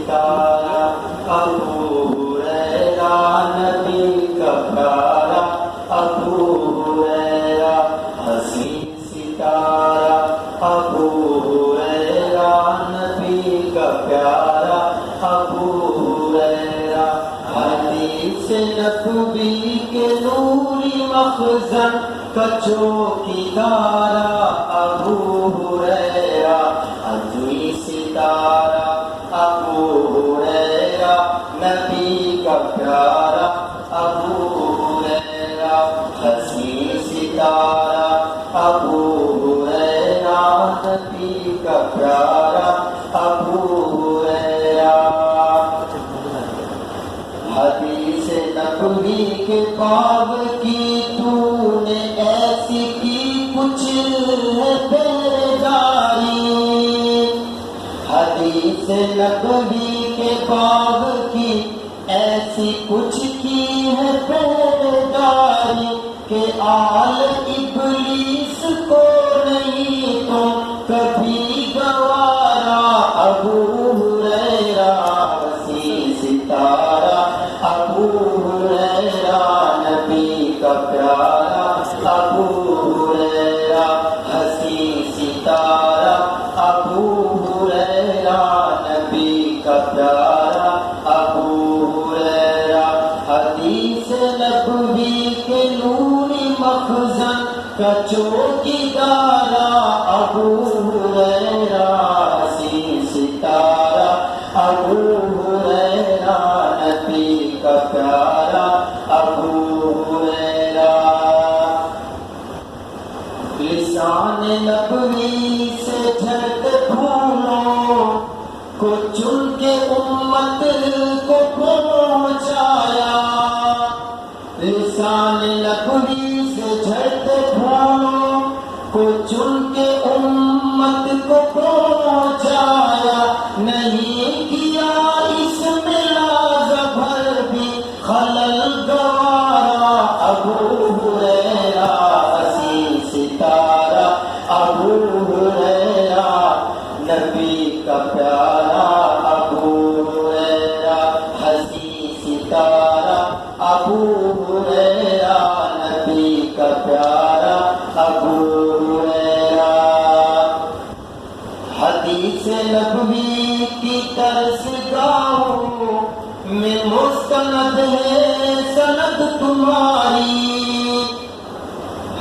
ستارہ ابو ہریرہ نبی کا پیارا ابو ہریرہ حسین ستارہ ابو ہریرہ نبی کا پیارا ابو ہریرہ حدیث نبوی کے نوری مخزن کا چوکیدارا ابو ہریرہ حسین ستارہ ابو ہریرہ نبی کا پیارا ابو ہریرہ حسین ستارہ ابو ہریرہ نبی کا پیارا ابو ہریرہ حدیث نبوی کے باب کی تو نے ایسی کی کچھ ہے بیداری حدیث نبوی کے باب کی ایسی کچھ کی ہے بیداری کہ آل ابلیس کو نہیں تو کبھی گوارا ابو ہریرہ حسین ستارہ ابو ہریرہ نبی کا پیارا ابو ہریرہ حسین ستارہ ابو ہریرہ نبی کا پیارا ابو ہریرہ حدیث نبوی کے نوری مخزن کا چوکیدارا ابو ہریرہ حسین ستارہ ابو ہریرہ نبی کا پیارا ابو ہریرہ لسان نبوی سے جھڑتے پھولوں کو چن کے امت کو پہنچایا لسان نبوی سے جھڑتے پھولوں کو چن کے امت کو پہنچایا نہیں کیا اس میں لاز بھر بھی خلل گوارا ابو ہریرہ حسین ستارہ ابو ہریرہ نبی کا پیارا ابو ہریرہ حسین ستارہ ابو ہریرہ نبی کا پیارا ابو ہریرہ حدیث نبوی کی طرز گاہوں میں مستند ہے سند تمہاری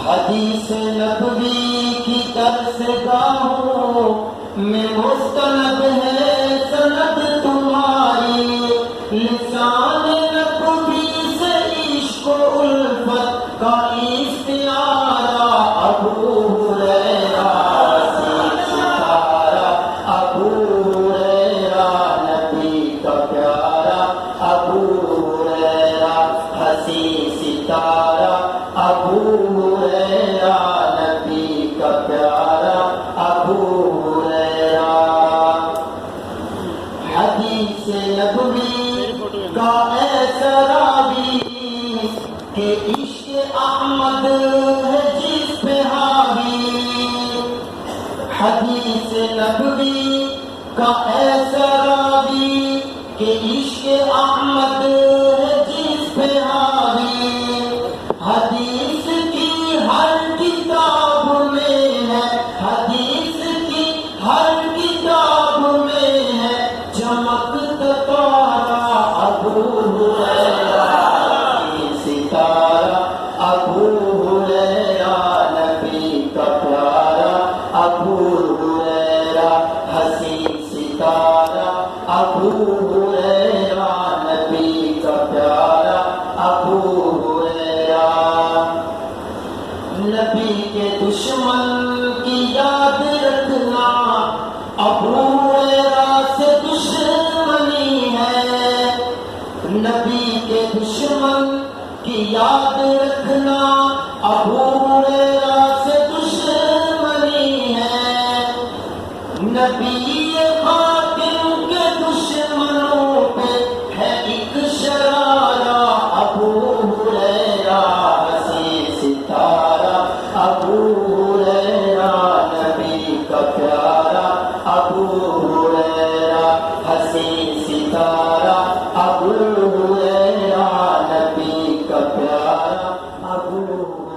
حدیث نبوی کی طرز گاہوں میں مستند ہے سند تمہاری لسان نبوی سے عشق و الفت کا استعارہ ابو ہریرہ حسین ستارہ ابو ہریرہ نبی کا پیارا ابو ہریرہ حسین ستارہ ابو ہریرہ نبی کا پیارا ابو ہریرہ حدیث نبوی کا ایسا راوی کہ عشق احمد ہے جس پہ حاوی حدیث نبوی کا ایسا راوی کہ عشق احمد ہے جس پہ حاوی حدیث کی ہر کتاب میں ہے حدیث کی ہر کتاب میں ہے چمکتا تارا ابو ہریرہ حسین ستارہ ابو ہریرہ نبی کا پیارا ابو ہریرہ حسین ستارہ ابو ہریرہ نبی کا پیارا ابو ہریرہ نبی کے دشمن کی یاد رکھنا ابو ہریرہ سے دشمنی ہے نبی کے دشمن کی یاد رکھنا ابو ہریرہ سے دشمنی ہے نبی خاتم کے دشمنوں پہ ہے ایک شرارہ ابو ہریرہ حسین ستارہ ابو ہریرہ نبی کا پیارا ابو ہریرہ حسین ستارہ ابو ہریرہ نبی کا پیارا ابو